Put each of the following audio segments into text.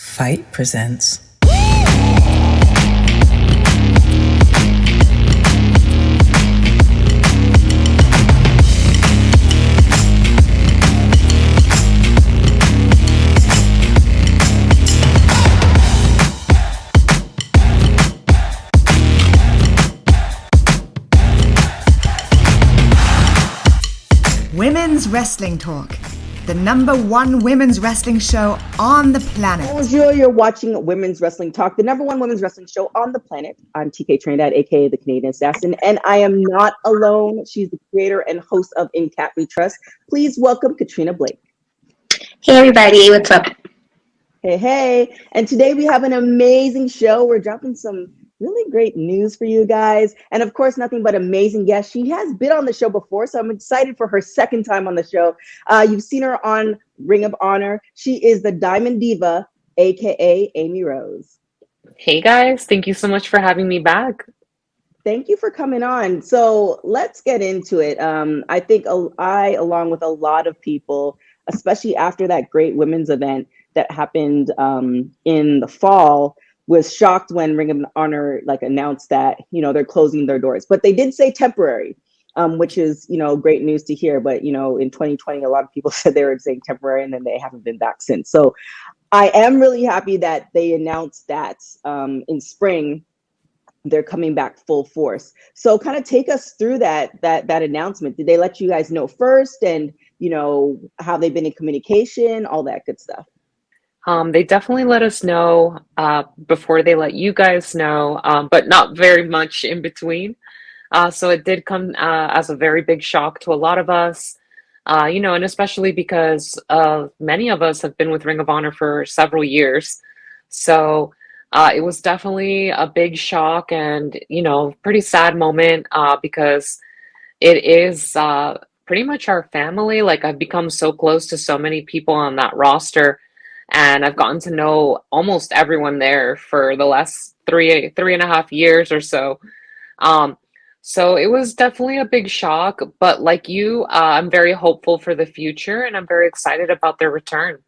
Fight presents. Women's Wrestling Talk, the #1 women's wrestling show on the planet. Bonjour, you're watching Women's Wrestling Talk, the #1 women's wrestling show on the planet. I'm TK Trinidad, aka the Canadian Assassin, and I am not alone. She's the creator and host of In Cat We Trust. Please welcome Katrina Blake. Hey everybody, what's up? Hey. And today we have an amazing show. We're dropping some really great news for you guys. And of course, nothing but amazing guests. She has been on the show before, so I'm excited for her second time on the show. You've seen her on Ring of Honor. She is the Diamond Diva, aka Amy Rose. Hey guys, thank you so much for having me back. Thank you for coming on. So let's get into it. I think I, along with a lot of people, especially after that great women's event that happened in the fall, was shocked when Ring of Honor announced that, they're closing their doors. But they did say temporary, which is, great news to hear. But, in 2020, a lot of people said they were saying temporary and then they haven't been back since. So I am really happy that they announced that in spring, they're coming back full force. So kind of take us through that announcement. Did they let you guys know first, and, how they've been in communication, all that good stuff? They definitely let us know before they let you guys know, but not very much in between. So it did come as a very big shock to a lot of us, and especially because many of us have been with Ring of Honor for several years. So it was definitely a big shock and, pretty sad moment because it is pretty much our family. Like, I've become so close to so many people on that roster. And I've gotten to know almost everyone there for the last three and a half years or so. So it was definitely a big shock. But like you, I'm very hopeful for the future, and I'm very excited about their return.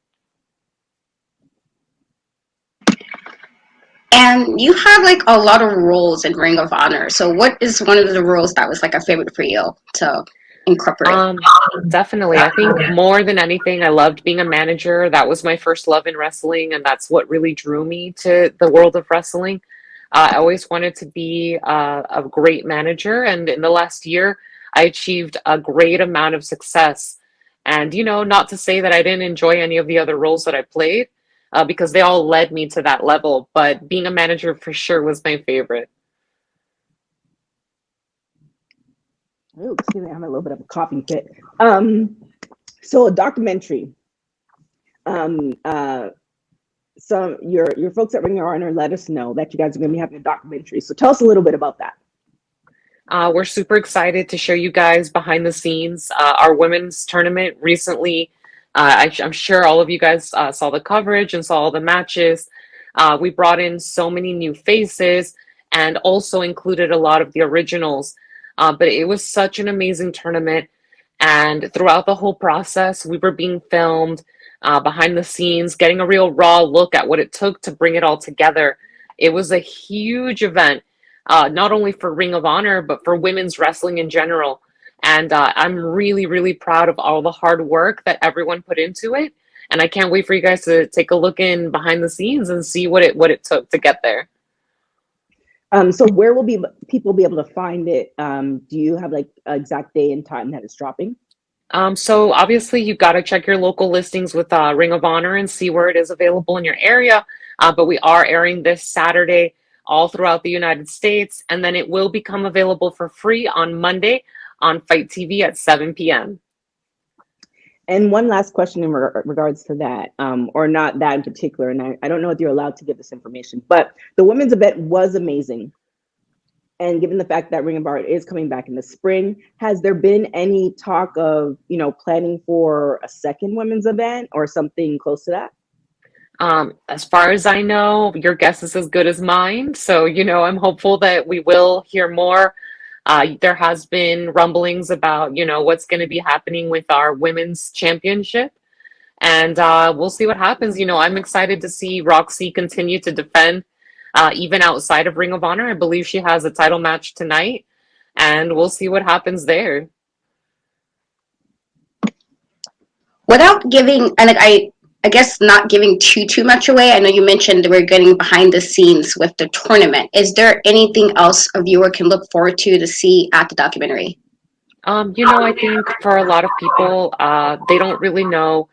And you have a lot of roles in Ring of Honor. So what is one of the roles that was a favorite for you to incorporate? Definitely. I think more than anything, I loved being a manager. That was my first love in wrestling, and that's what really drew me to the world of wrestling. I always wanted to be a great manager, and in the last year, I achieved a great amount of success. And, not to say that I didn't enjoy any of the other roles that I played, because they all led me to that level, but being a manager for sure was my favorite. Oh, excuse me, I'm a little bit of a coughing fit. So a documentary. So your folks at Ring of Honor let us know that you guys are going to be having a documentary. So tell us a little bit about that. We're super excited to show you guys behind the scenes. Our women's tournament recently, I'm sure all of you guys saw the coverage and saw all the matches. We brought in so many new faces and also included a lot of the originals. But it was such an amazing tournament. And throughout the whole process, we were being filmed behind the scenes, getting a real raw look at what it took to bring it all together. It was a huge event, not only for Ring of Honor, but for women's wrestling in general. And I'm really, really proud of all the hard work that everyone put into it. And I can't wait for you guys to take a look in behind the scenes and see what it took to get there. So where will people be able to find it? Do you have an exact day and time that it's dropping? So obviously you've got to check your local listings with Ring of Honor and see where it is available in your area. But we are airing this Saturday all throughout the United States, and then it will become available for free on Monday on Fight TV at 7 p.m. And one last question in regards to that, or not that in particular, and I don't know if you're allowed to give this information, but the women's event was amazing. And given the fact that Ring of Honor is coming back in the spring, has there been any talk of, planning for a second women's event or something close to that? As far as I know, your guess is as good as mine. So, I'm hopeful that we will hear more. There has been rumblings about, what's going to be happening with our women's championship. And we'll see what happens. I'm excited to see Roxy continue to defend, even outside of Ring of Honor. I believe she has a title match tonight, and we'll see what happens there. Without giving, and like, I guess not giving too much away. I know you mentioned we're getting behind the scenes with the tournament. Is there anything else a viewer can look forward to see at the documentary? I think for a lot of people, they don't really know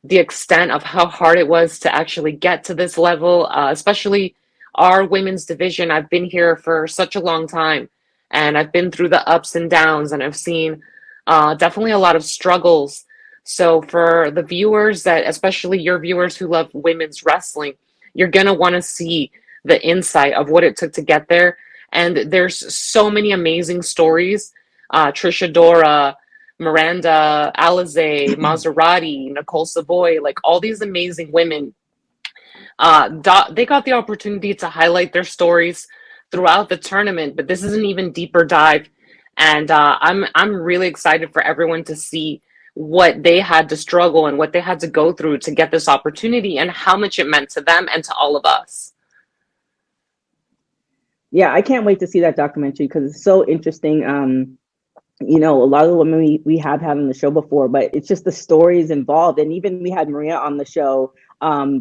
the extent of how hard it was to actually get to this level, especially our women's division. I've been here for such a long time, and I've been through the ups and downs, and I've seen definitely a lot of struggles. So for the viewers that, especially your viewers who love women's wrestling, you're gonna want to see the insight of what it took to get there. And there's so many amazing stories. Trisha Dora, Miranda Alizé, Maserati, Nicole Savoy, like all these amazing women. They got the opportunity to highlight their stories throughout the tournament, but this is an even deeper dive, and I'm really excited for everyone to see what they had to struggle and what they had to go through to get this opportunity, and how much it meant to them and to all of us. Yeah, I can't wait to see that documentary because it's so interesting. A lot of the women we have had on the show before, but it's just the stories involved. And even we had Maria on the show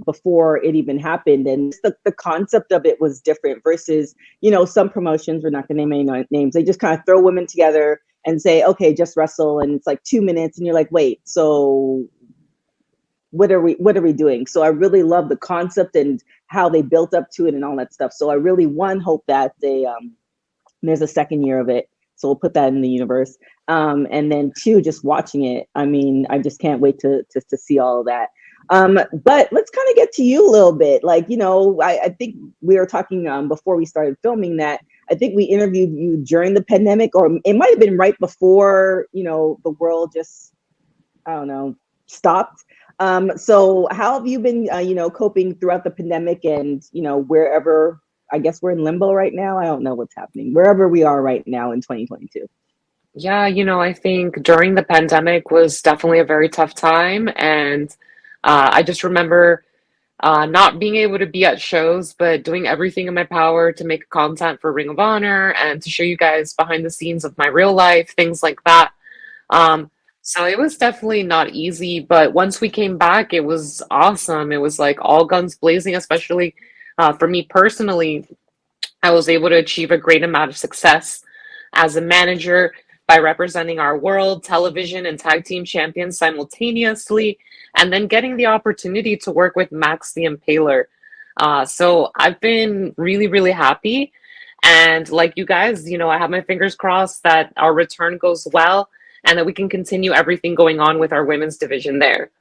before it even happened. And the concept of it was different versus, some promotions, we're not going to name any names. They just kind of throw women together and say, okay, just wrestle. And it's like 2 minutes. And you're like, wait, so what are we doing? So I really love the concept and how they built up to it and all that stuff. So I really, hope that there's a second year of it. So we'll put that in the universe. And then 2, just watching it. I mean, I just can't wait to see all of that. But let's kind of get to you a little bit. Like, I think we were talking before we started filming that I think we interviewed you during the pandemic, or it might have been right before, the world just, I don't know, stopped. So how have you been, coping throughout the pandemic and, wherever, I guess we're in limbo right now. I don't know what's happening, wherever we are right now in 2022. Yeah, I think during the pandemic was definitely a very tough time. And I just remember not being able to be at shows, but doing everything in my power to make content for Ring of Honor and to show you guys behind the scenes of my real life, things like that. So it was definitely not easy, but once we came back, it was awesome. It was like all guns blazing, especially for me personally. I was able to achieve a great amount of success as a manager by representing our world, television, and tag team champions simultaneously, and then getting the opportunity to work with Max the Impaler. So I've been really, really happy. And like you guys, I have my fingers crossed that our return goes well and that we can continue everything going on with our women's division there.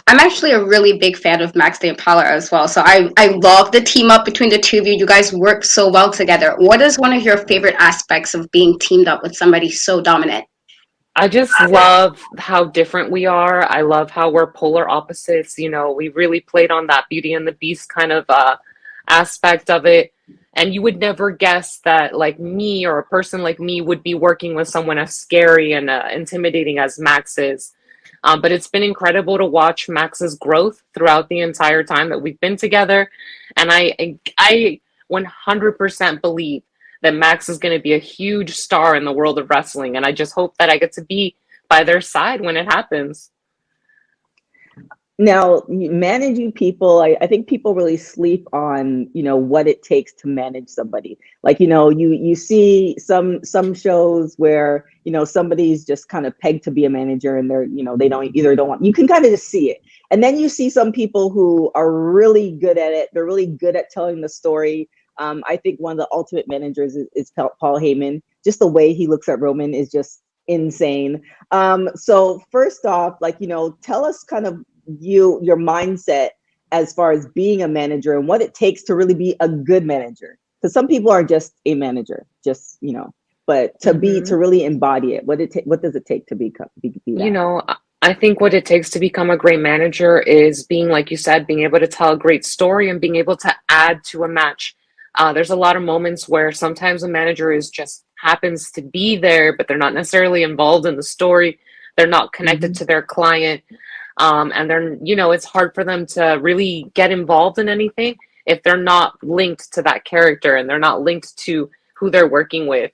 I'm actually a really big fan of Max the Impaler as well. So I love the team up between the two of you. You guys work so well together. What is one of your favorite aspects of being teamed up with somebody so dominant? I just love how different we are. I love how we're polar opposites. We really played on that Beauty and the Beast kind of aspect of it. And you would never guess that, like me or a person like me would be working with someone as scary and intimidating as Max is. But it's been incredible to watch Max's growth throughout the entire time that we've been together. And I 100% believe that Max is going to be a huge star in the world of wrestling. And I just hope that I get to be by their side when it happens. Now, managing people, I think people really sleep on, what it takes to manage somebody. Like, you see some shows where, somebody's just kind of pegged to be a manager and they're, they don't want, you can kind of just see it. And then you see some people who are really good at it. They're really good at telling the story. I think one of the ultimate managers is Paul Heyman. Just the way he looks at Roman is just insane. So first off, tell us kind of your mindset as far as being a manager and what it takes to really be a good manager. Because some people are just a manager, but to really embody it, what does it take to be that? I think what it takes to become a great manager is being, like you said, being able to tell a great story and being able to add to a match. There's a lot of moments where sometimes a manager just happens to be there, but they're not necessarily involved in the story. they're not connected to their client, and they're, it's hard for them to really get involved in anything if they're not linked to that character and they're not linked to who they're working with.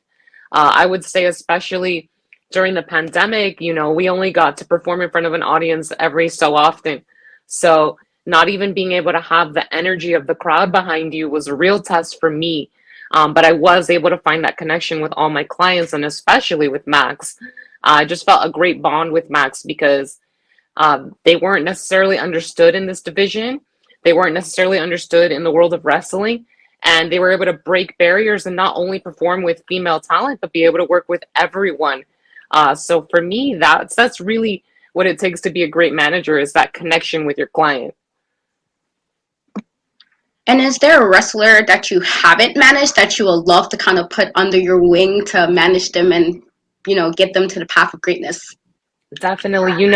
I would say, especially during the pandemic, we only got to perform in front of an audience every so often. So not even being able to have the energy of the crowd behind you was a real test for me. But I was able to find that connection with all my clients, and especially with Max. I just felt a great bond with Max because they weren't necessarily understood in this division. They weren't necessarily understood in the world of wrestling. And they were able to break barriers and not only perform with female talent, but be able to work with everyone. So for me, that's really what it takes to be a great manager, is that connection with your client. And is there a wrestler that you haven't managed that you would love to kind of put under your wing to manage them and, get them to the path of greatness? Definitely.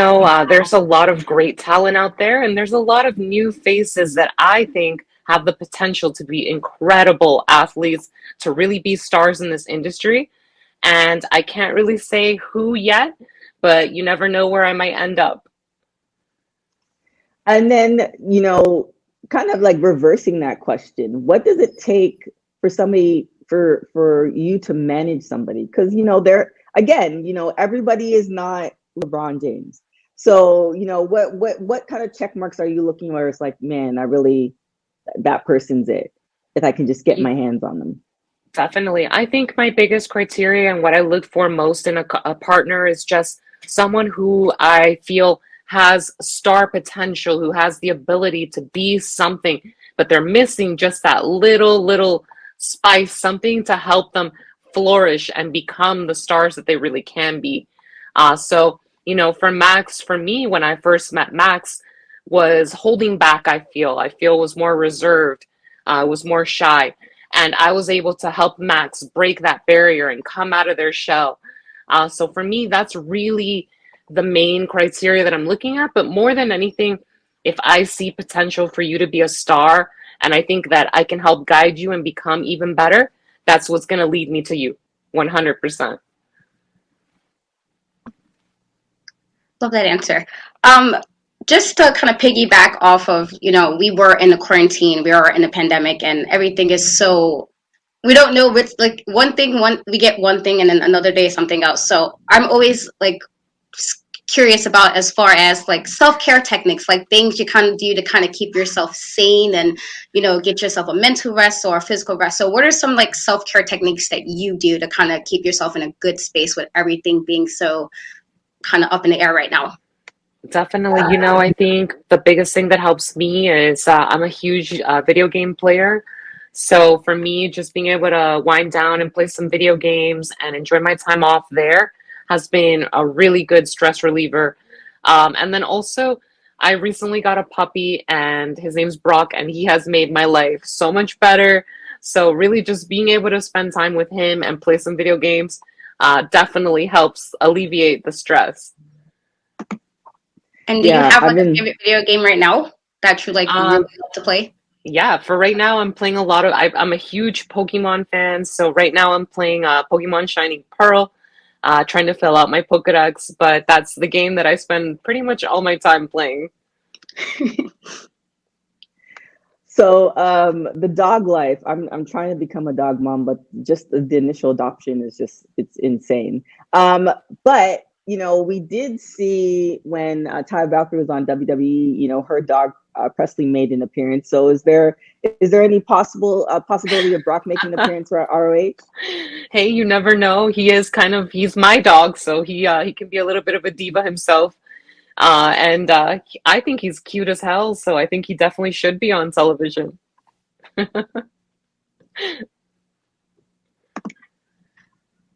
There's a lot of great talent out there, and there's a lot of new faces that I think have the potential to be incredible athletes, to really be stars in this industry. And I can't really say who yet, but you never know where I might end up. And then, kind of like reversing that question, what does it take for somebody, for you to manage somebody? Because, everybody is not LeBron James. So, what kind of check marks are you looking where it's like, man, that person's it, if I can just get my hands on them? Definitely. I think my biggest criteria and what I look for most in a partner is just someone who I feel has star potential, who has the ability to be something, but they're missing just that little spice, something to help them flourish and become the stars that they really can be. So, for Max, for me, when I first met Max, was holding back, I feel was more reserved, was more shy. And I was able to help Max break that barrier and come out of their shell. So for me, that's really the main criteria that I'm looking at. But more than anything, if I see potential for you to be a star, and I think that I can help guide you and become even better, that's what's going to lead me to you, 100%. Love that answer. Just to kind of piggyback off of, we were in the quarantine, we are in the pandemic, and everything is so, we don't know what's like we get one thing and then another day something else. So I'm always like curious about, as far as like self-care techniques, like things you kind of do to kind of keep yourself sane and, get yourself a mental rest or a physical rest. So what are some like self-care techniques that you do to kind of keep yourself in a good space with everything being so kind of up in the air right now? Definitely. I think the biggest thing that helps me is I'm a huge video game player. So for me, just being able to wind down and play some video games and enjoy my time off there has been a really good stress reliever. And then also, I recently got a puppy, and his name's Brock, and he has made my life so much better. So really just being able to spend time with him and play some video games definitely helps alleviate the stress. And do you have like a favorite video game right now that you like really love to play? Yeah, for right now, I'm playing a lot of. I'm a huge Pokemon fan, so right now I'm playing Pokemon Shining Pearl, trying to fill out my Pokedex. But that's the game that I spend pretty much all my time playing. So the dog life, I'm trying to become a dog mom, but just the initial adoption is it's insane. But we did see when Ty Valkyrie was on WWE, her dog Presley made an appearance. So is there any possibility of Brock making an appearance for ROH? Hey, you never know. He's my dog, so he can be a little bit of a diva himself. And I think he's cute as hell, so I think he definitely should be on television.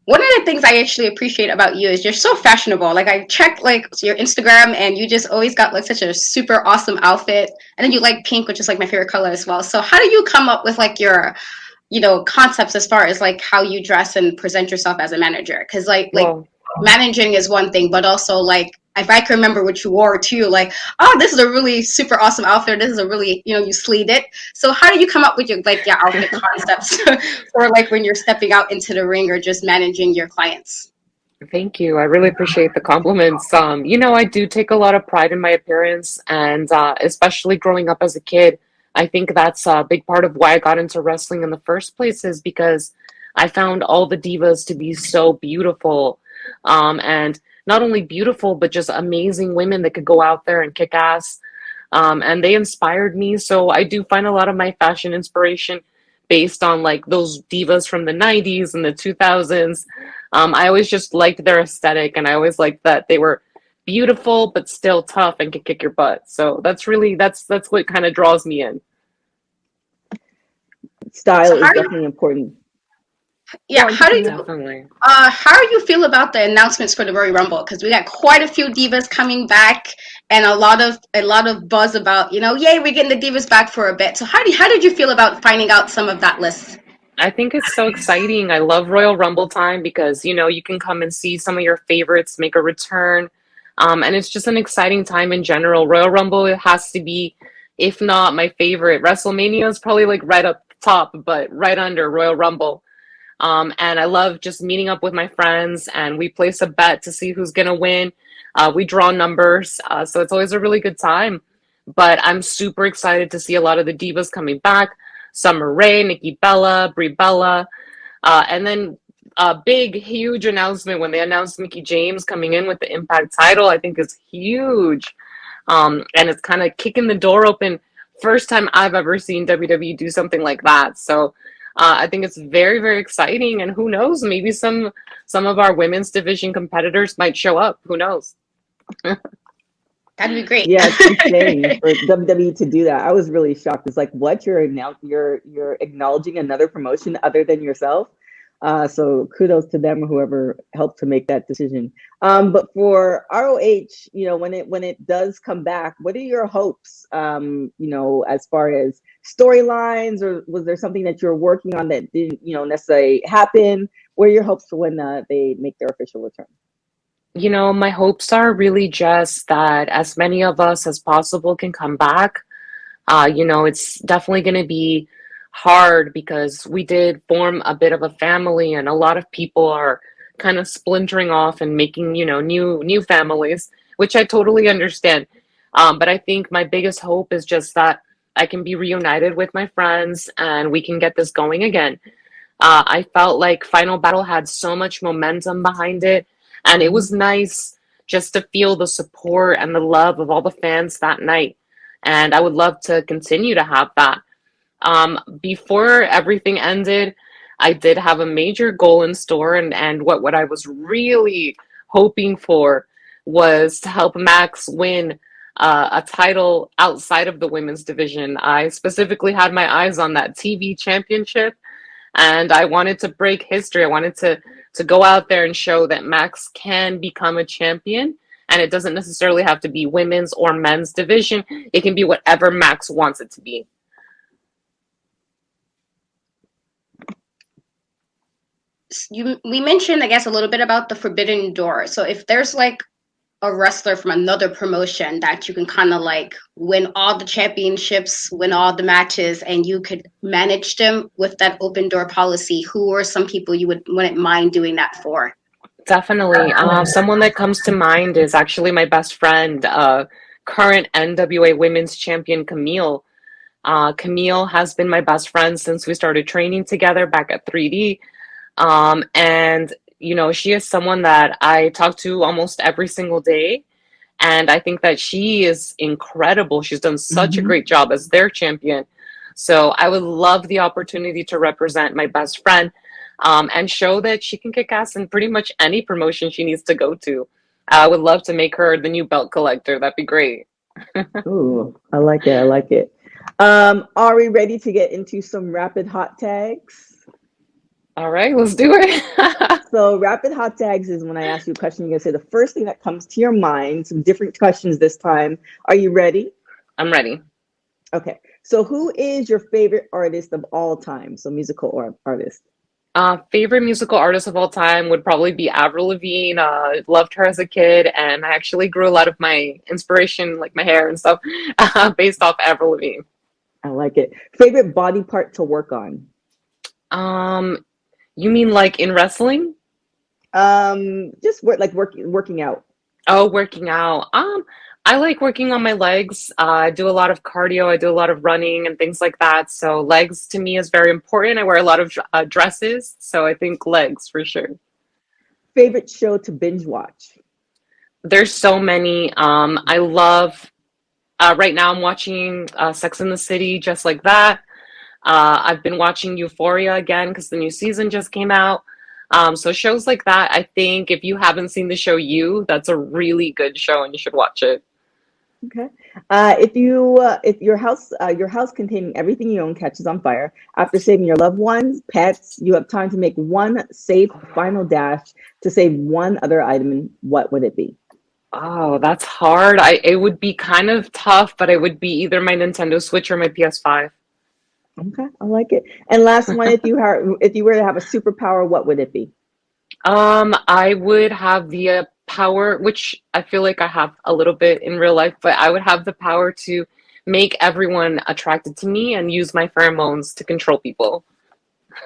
One of the things I actually appreciate about you is you're so fashionable. Like I checked like your Instagram, and you just always got like such a super awesome outfit. And then you like pink, which is like my favorite color as well. So how do you come up with like your, concepts as far as like how you dress and present yourself as a manager? Because like managing is one thing, but also like if I can remember what you wore too, like, oh, this is a really super awesome outfit. This is a really, you sleeved it. So how do you come up with your outfit concepts for like when you're stepping out into the ring or just managing your clients? Thank you. I really appreciate the compliments. I do take a lot of pride in my appearance, and especially growing up as a kid, I think that's a big part of why I got into wrestling in the first place is because I found all the divas to be so beautiful, and not only beautiful, but just amazing women that could go out there and kick ass. And they inspired me. So I do find a lot of my fashion inspiration based on like those divas from the 90s and the 2000s. I always just liked their aesthetic, and I always liked that they were beautiful but still tough and could kick your butt. So that's what kind of draws me in. Style So is definitely important. yeah, how do you Definitely. how do you feel about the announcements for the Royal Rumble? Because we got quite a few divas coming back, and a lot of buzz about, yay, we're getting the divas back for a bit. So how did you feel about finding out some of that list? I think it's so exciting. I love Royal Rumble time because, you can come and see some of your favorites make a return. And it's just an exciting time in general. Royal Rumble, it has to be, if not my favorite. WrestleMania is probably like right up top, but right under Royal Rumble. And I love just meeting up with my friends and we place a bet to see who's going to win. We draw numbers. So it's always a really good time. But I'm super excited to see a lot of the divas coming back. Summer Rae, Nikki Bella, Brie Bella. And then a big, huge announcement when they announced Mickey James coming in with the Impact title, I think is huge. And it's kind of kicking the door open. First time I've ever seen WWE do something like that. So I think it's very, very exciting. And who knows, maybe some of our women's division competitors might show up. Who knows? That'd be great. Yeah, it's insane for WWE to do that. I was really shocked. It's like, what? You're acknowledging another promotion other than yourself. So kudos to them, whoever helped to make that decision. But for ROH, when it does come back, what are your hopes? As far as storylines, or was there something that you're working on that didn't, necessarily happen? What are your hopes for when they make their official return? My hopes are really just that as many of us as possible can come back. It's definitely going to be hard because we did form a bit of a family, and a lot of people are kind of splintering off and making, new families, which I totally understand. But I think my biggest hope is just that I can be reunited with my friends and we can get this going again. I felt like Final Battle had so much momentum behind it, and it was nice just to feel the support and the love of all the fans that night. And I would love to continue to have that. Before everything ended, I did have a major goal in store, and what I was really hoping for was to help Max win a title outside of the women's division. I specifically had my eyes on that TV championship, and I wanted to break history. I wanted to go out there and show that Max can become a champion, and it doesn't necessarily have to be women's or men's division. It can be whatever Max wants it to be. We mentioned, I guess, a little bit about the Forbidden Door. So if there's like a wrestler from another promotion that you can kind of like win all the championships, win all the matches, and you could manage them with that open door policy, who are some people you wouldn't mind doing that for? Definitely. Someone that comes to mind is actually my best friend, current NWA Women's Champion Camille. Camille has been my best friend since we started training together back at 3D. And she is someone that I talk to almost every single day. And I think that she is incredible. She's done such a great job as their champion. So I would love the opportunity to represent my best friend, and show that she can kick ass in pretty much any promotion she needs to go to. I would love to make her the new belt collector. That'd be great. Ooh, I like it. I like it. Are we ready to get into some rapid hot tags? All right, let's do it. So rapid hot tags is when I ask you a question, you're gonna say the first thing that comes to your mind, some different questions this time. Are you ready? I'm ready. Okay. So who is your favorite artist of all time? So musical or artist. Favorite musical artist of all time would probably be Avril Lavigne. Loved her as a kid, and I actually grew a lot of my inspiration, like my hair and stuff, based off Avril Lavigne. I like it. Favorite body part to work on? You mean like in wrestling? Just working out. Oh, working out. I like working on my legs. I do a lot of cardio. I do a lot of running and things like that. So legs to me is very important. I wear a lot of dresses, so I think legs for sure. Favorite show to binge watch? There's so many. I love. Right now, I'm watching Sex in the City, just like that. I've been watching Euphoria again because the new season just came out. So shows like that, I think if you haven't seen the show that's a really good show and you should watch it. Okay. If your house containing everything you own catches on fire, after saving your loved ones, pets, you have time to make one safe final dash to save one other item. What would it be? Oh, that's hard. It would be kind of tough, but it would be either my Nintendo Switch or my PS5. Okay, I like it. And last one, if you were to have a superpower, what would it be? I would have the power, which I feel like I have a little bit in real life, but I would have the power to make everyone attracted to me and use my pheromones to control people.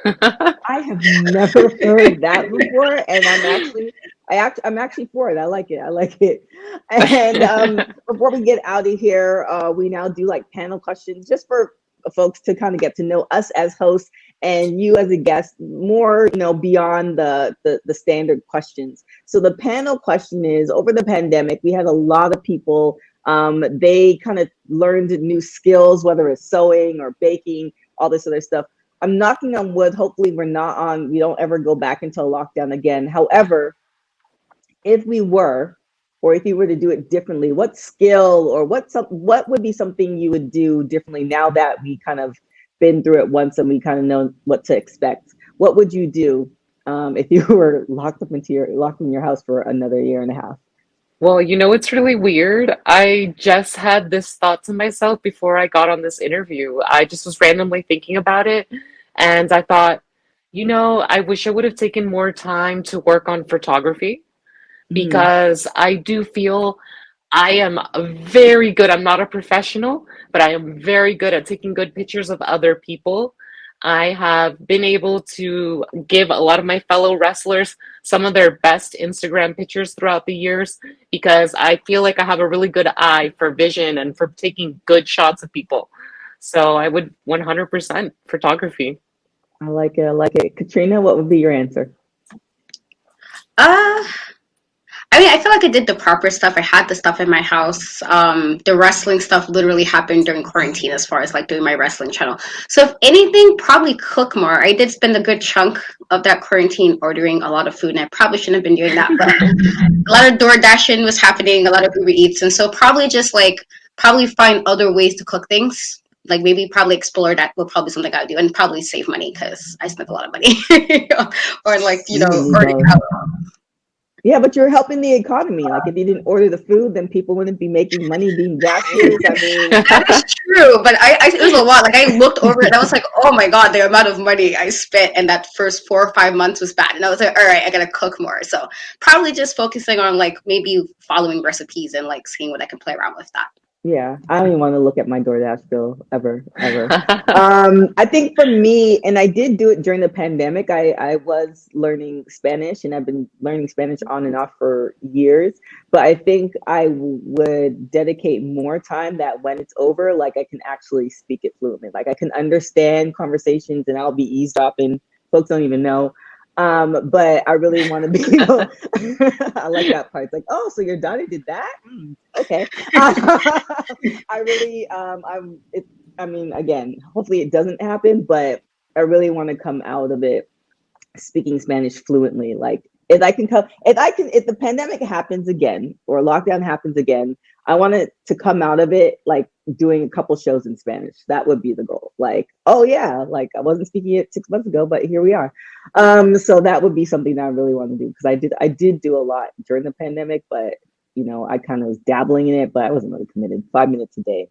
I have never heard that before, and I'm actually for it. I like it. I like it. And before we get out of here, we now do like panel questions just for folks to kind of get to know us as hosts and you as a guest more, beyond the standard questions. So the panel question is, over the pandemic, we had a lot of people, they kind of learned new skills, whether it's sewing or baking, all this other stuff. I'm knocking on wood. Hopefully we don't ever go back into a lockdown again. However, if we were, or if you were to do it differently, what skill or what would be something you would do differently now that we kind of been through it once and we kind of know what to expect? What would you do if you were locked in your house for another year and a half? Well, it's really weird. I just had this thought to myself before I got on this interview. I just was randomly thinking about it, and I thought, I wish I would have taken more time to work on photography Mm. because I do feel I am very good. I'm not a professional, but I am very good at taking good pictures of other people. I have been able to give a lot of my fellow wrestlers some of their best Instagram pictures throughout the years because I feel like I have a really good eye for vision and for taking good shots of people. So I would 100% photography. I like it. I like it. Katrina, what would be your answer? Uh, I mean, I feel like I did the proper stuff. I had the stuff in my house. The wrestling stuff literally happened during quarantine as far as like doing my wrestling channel. So if anything, probably cook more. I did spend a good chunk of that quarantine ordering a lot of food, and I probably shouldn't have been doing that. But a lot of door dashing was happening, a lot of Uber Eats. And so probably just like, probably find other ways to cook things. Like maybe probably explore that would probably something I would do, and probably save money because I spent a lot of money. Or like, ordering out. Yeah, but you're helping the economy. Like if you didn't order the food, then people wouldn't be making money being dashers. I mean, That is true, but it was a lot. Like I looked over it, and I was like, "Oh my god, the amount of money I spent in that first 4 or 5 months was bad." And I was like, "All right, I gotta cook more." So probably just focusing on like maybe following recipes and like seeing what I can play around with that. yeah, I don't even want to look at my DoorDash bill ever, ever. I think for me, and I did do it during the pandemic. I was learning Spanish, and I've been learning Spanish on and off for years. But I think I would dedicate more time that when it's over, like I can actually speak it fluently. Like I can understand conversations, and I'll be eavesdropping. Folks don't even know. But I really want to be able. I like that part. It's like, oh, so your daughter did that? Okay. I really, I mean, again, hopefully it doesn't happen, but I really want to come out of it speaking Spanish fluently. Like if the pandemic happens again or lockdown happens again, I want it to come out of it like doing a couple shows in Spanish. That would be the goal. Like, oh yeah, like I wasn't speaking it 6 months ago, but here we are. So that would be something that I really want to do because I did do a lot during the pandemic, but I kind of was dabbling in it, but I wasn't really committed. 5 minutes a day.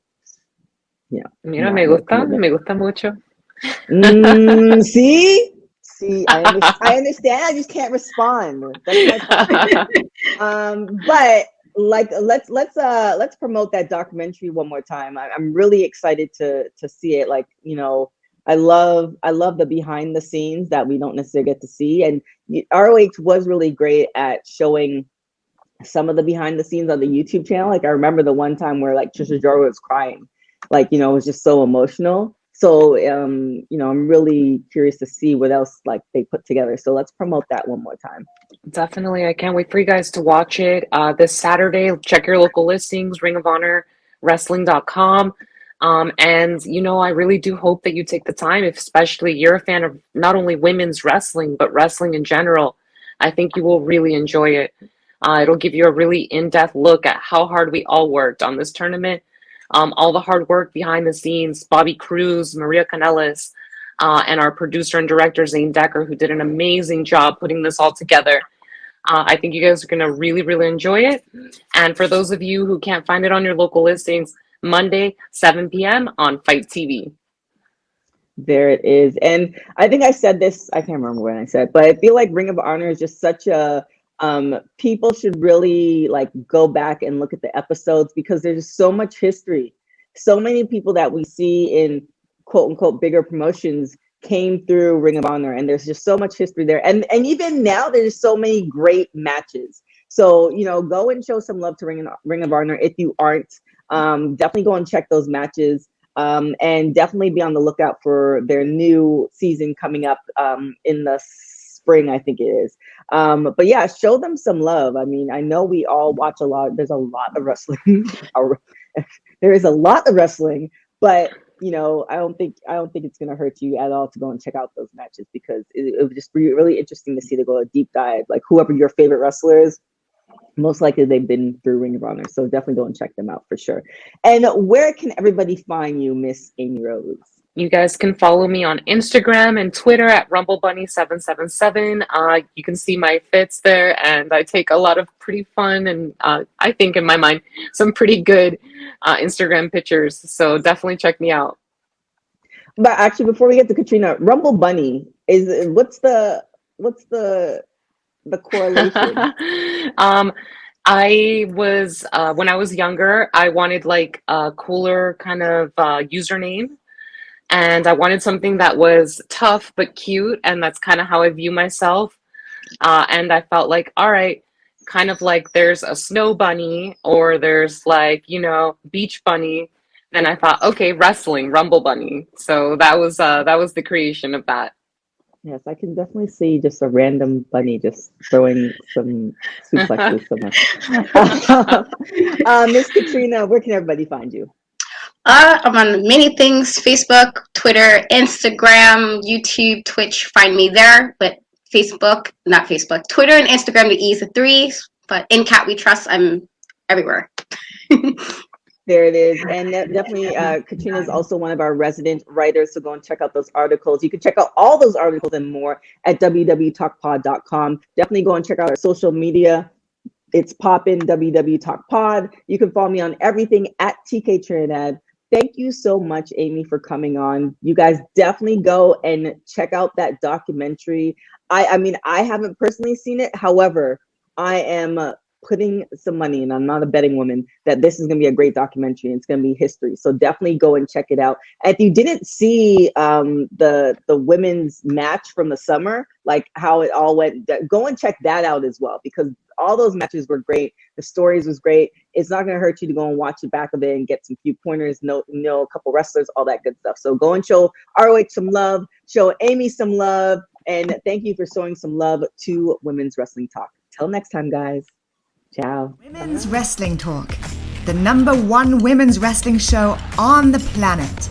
Mira, me gusta mucho. See, I understand. I just can't respond. That's my problem. But like, let's promote that documentary one more time. I'm really excited to see it. Like, I love the behind the scenes that we don't necessarily get to see. And ROH was really great at showing some of the behind the scenes on the YouTube channel. Like I remember the one time where like Trisha Jordan was crying, like, you know, it was just so emotional. So, you know, I'm really curious to see what else like they put together. So let's promote that one more time. Definitely. I can't wait for you guys to watch it this Saturday. Check your local listings, Ring of Honor Wrestling.com. And, you know, I really do hope that you take the time, if especially you're a fan of not only women's wrestling, but wrestling in general. I think you will really enjoy it. It'll give you a really in-depth look at how hard we all worked on this tournament. All the hard work behind the scenes, Bobby Cruz, Maria Canellis, and our producer and director, Zane Decker, who did an amazing job putting this all together. I think you guys are going to really, really enjoy it. And for those of you who can't find it on your local listings, Monday, 7 p.m. on Fight TV. There it is. And I think I said this, I can't remember when I said, but I feel like Ring of Honor is just such a, people should really like go back and look at the episodes because there's just so much history. So many people that we see in quote unquote bigger promotions came through Ring of Honor, and there's just so much history there. And even now there's so many great matches. So, you know, go and show some love to Ring of Honor if you aren't. Definitely go and check those matches. And definitely be on the lookout for their new season coming up in the spring, I think it is. But yeah, show them some love. I mean, I know we all watch a lot. There's a lot of wrestling. There is a lot of wrestling, but you know, I don't think it's gonna hurt you at all to go and check out those matches because it would just be really interesting to see to go a deep dive. Like whoever your favorite wrestler is, most likely they've been through Ring of Honor. So definitely go and check them out for sure. And where can everybody find you, Miss Amy Rose? You guys can follow me on Instagram and Twitter at RumbleBunny777. You can see my fits there, and I take a lot of pretty fun and I think in my mind some pretty good Instagram pictures. So definitely check me out. But actually, before we get to Katrina, Rumble Bunny is what's the correlation? I was when I was younger, I wanted like a cooler kind of username. And I wanted something that was tough but cute, and that's kind of how I view myself. And I felt like, all right, kind of like there's a snow bunny or there's like, you know, beach bunny. Then I thought, okay, wrestling, Rumble Bunny. So that was the creation of that. Yes, I can definitely see just a random bunny just throwing some suplexes somewhere. Miss Katrina, where can everybody find you? I'm on many things: Facebook, Twitter, Instagram, YouTube, Twitch. Find me there. But Facebook, not Facebook, Twitter and Instagram, the E is the 3. But in Cat We Trust, I'm everywhere. There it is. And definitely Katrina is also one of our resident writers, so go and check out those articles. You can check out all those articles and more at www.talkpod.com. Definitely go and check out our social media. It's poppin' WW Talk Pod. You can follow me on everything at TK Trinidad. Thank you so much, Amy, for coming on. You guys definitely go and check out that documentary. I mean, I haven't personally seen it. However, I am putting some money, and I'm not a betting woman, that this is going to be a great documentary and it's going to be history. So definitely go and check it out. And if you didn't see the women's match from the summer, like how it all went, go and check that out as well, because all those matches were great. The stories was great. It's not going to hurt you to go and watch the back of it and get some few pointers, know a couple wrestlers, all that good stuff. So go and show ROH some love, show Amy some love, and thank you for showing some love to Women's Wrestling Talk. Till next time, guys. Ciao. Women's Wrestling Talk, the #1 women's wrestling show on the planet.